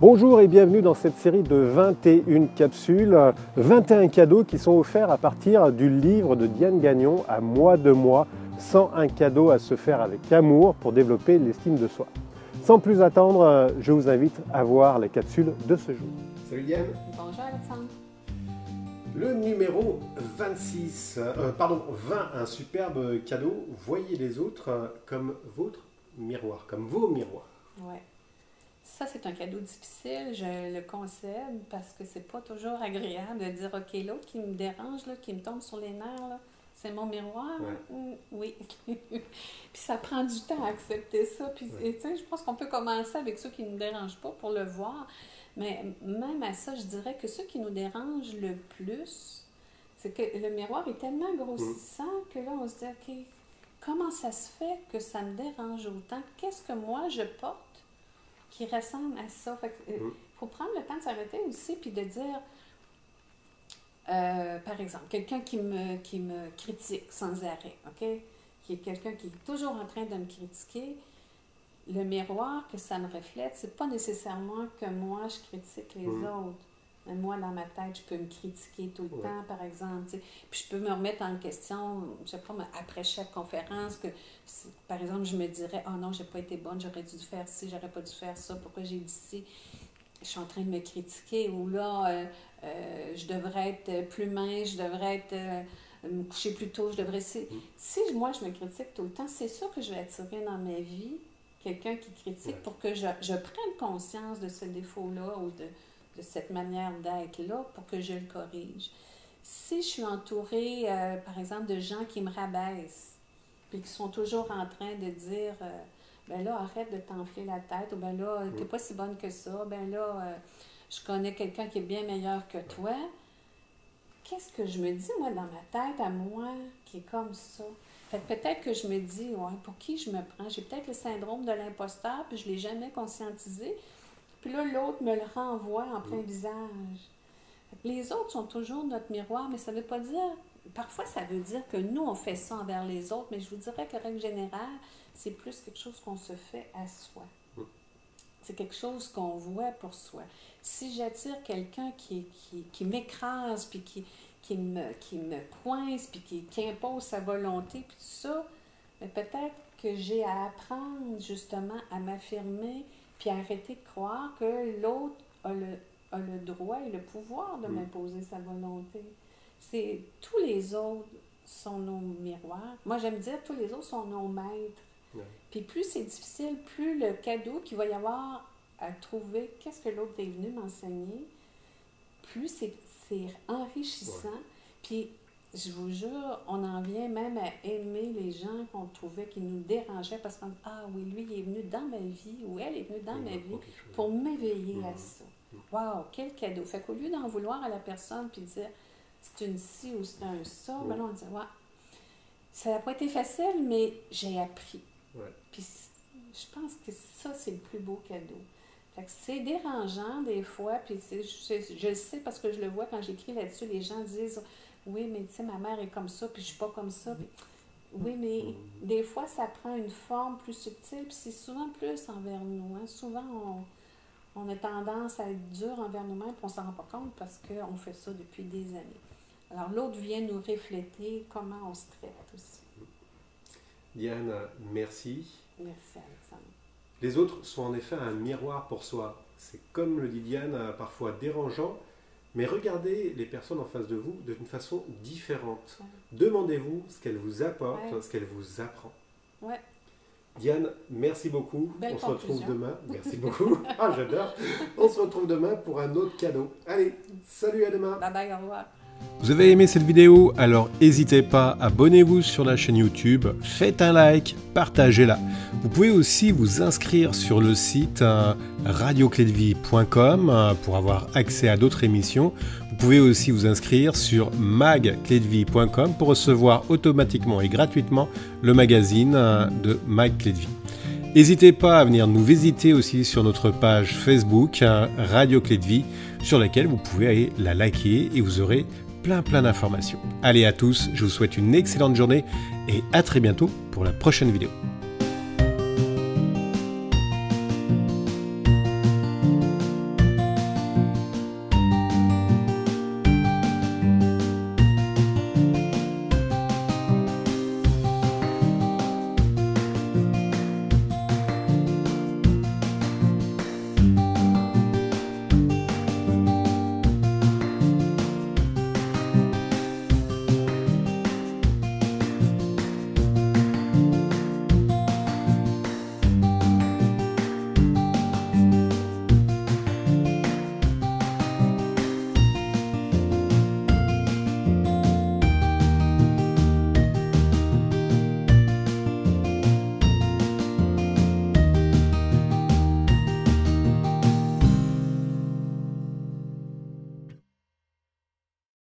Bonjour et bienvenue dans cette série de 21 capsules, 21 cadeaux qui sont offerts à partir du livre de Diane Gagnon, À moi de moi, 101 cadeaux à se faire avec amour pour développer l'estime de soi. Sans plus attendre, je vous invite à voir les capsules de ce jour. Salut Diane. Bonjour Alexandre. Le numéro 20, un superbe cadeau. Voyez les autres comme votre miroir, comme vos miroirs. Ouais. Ça, c'est un cadeau difficile, je le concède, parce que c'est pas toujours agréable de dire, OK, l'autre qui me dérange, là, qui me tombe sur les nerfs, là, c'est mon miroir. Ouais. Oui. Puis ça prend du temps à accepter ça. Puis, ouais. Tu sais, je pense qu'on peut commencer avec ceux qui ne nous dérangent pas pour le voir. Mais même à ça, je dirais que ceux qui nous dérangent le plus, c'est que le miroir est tellement grossissant que là, on se dit, OK, comment ça se fait que ça me dérange autant? Qu'est-ce que moi, je porte qui ressemble à ça? Fait que, faut prendre le temps de s'arrêter aussi puis de dire, par exemple, quelqu'un qui me critique sans arrêt, OK? Qui est quelqu'un qui est toujours en train de me critiquer. Le miroir que ça me reflète, c'est pas nécessairement que moi, je critique les autres. Mais moi, dans ma tête, je peux me critiquer tout le temps, par exemple. T'sais. Puis je peux me remettre en question, je sais pas, après chaque conférence, que par exemple, je me dirais, oh non, j'ai pas été bonne, j'aurais dû faire ci, j'aurais pas dû faire ça, pourquoi j'ai dit ci? Je suis en train de me critiquer, ou là, je devrais être plus mince, je devrais me coucher plus tôt, je devrais... Si moi, je me critique tout le temps, c'est ça que je vais attirer dans ma vie, quelqu'un qui critique, pour que je prenne conscience de ce défaut-là ou de cette manière d'être-là pour que je le corrige. Si je suis entourée, par exemple, de gens qui me rabaissent, puis qui sont toujours en train de dire ben là, arrête de t'enfler la tête, ou ben là, t'es pas si bonne que ça, ben là, je connais quelqu'un qui est bien meilleur que toi. Qu'est-ce que je me dis, moi, dans ma tête, à moi, qui est comme ça? Fait que peut-être que je me dis, ouais, pour qui je me prends? J'ai peut-être le syndrome de l'imposteur, puis je ne l'ai jamais conscientisé. Puis là, l'autre me le renvoie en plein visage. Les autres sont toujours notre miroir, mais ça ne veut pas dire... Parfois, ça veut dire que nous, on fait ça envers les autres, mais je vous dirais que, règle générale, c'est plus quelque chose qu'on se fait à soi. C'est quelque chose qu'on voit pour soi. Si j'attire quelqu'un qui m'écrase, puis qui me coince, puis qui impose sa volonté, puis tout ça, mais peut-être que j'ai à apprendre, justement, à m'affirmer, puis arrêter de croire que l'autre a le droit et le pouvoir de m'imposer sa volonté. Tous les autres sont nos miroirs. Moi, j'aime dire tous les autres sont nos maîtres. Puis plus c'est difficile, plus le cadeau qu'il va y avoir à trouver, qu'est-ce que l'autre est venu m'enseigner, plus c'est enrichissant. Puis, je vous jure, on en vient même à aimer les gens qu'on trouvait qui nous dérangeaient parce qu'on dit « Ah oui, lui, il est venu dans ma vie ou elle est venue dans ma vie pour m'éveiller à ça. » Wow, quel cadeau! Fait qu'au lieu d'en vouloir à la personne puis de dire « C'est une ci ou c'est un ça », ben là, on dit « Ouais, ça n'a pas été facile, mais j'ai appris. » Puis, je pense que ça, c'est le plus beau cadeau. Fait que c'est dérangeant des fois, puis je le sais parce que je le vois quand j'écris là-dessus, les gens disent « Oui, mais tu sais, ma mère est comme ça, puis je suis pas comme ça. » Oui, mais des fois, ça prend une forme plus subtile, puis c'est souvent plus envers nous. Hein. Souvent, on a tendance à être dur envers nous-mêmes, puis on ne s'en rend pas compte parce qu'on fait ça depuis des années. Alors, l'autre vient nous refléter comment on se traite aussi. Diane, merci. Merci, Alexandre. Les autres sont en effet un miroir pour soi. C'est comme le dit Diane, parfois dérangeant, mais regardez les personnes en face de vous d'une façon différente. Demandez-vous ce qu'elles vous apportent, ce qu'elles vous apprend. Diane, merci beaucoup. Belle se retrouve demain. Merci beaucoup. Ah, j'adore. On se retrouve demain pour un autre cadeau. Allez, salut, à demain. Bye bye, au revoir. Vous avez aimé cette vidéo? Alors n'hésitez pas, abonnez-vous sur la chaîne YouTube, faites un like, partagez-la. Vous pouvez aussi vous inscrire sur le site radioclédevie.com pour avoir accès à d'autres émissions. Vous pouvez aussi vous inscrire sur magclédevie.com pour recevoir automatiquement et gratuitement le magazine de Mag Clé de Vie. N'hésitez pas à venir nous visiter aussi sur notre page Facebook Radio Clé de Vie, sur laquelle vous pouvez aller la liker et vous aurez plein d'informations. Allez à tous, je vous souhaite une excellente journée et à très bientôt pour la prochaine vidéo.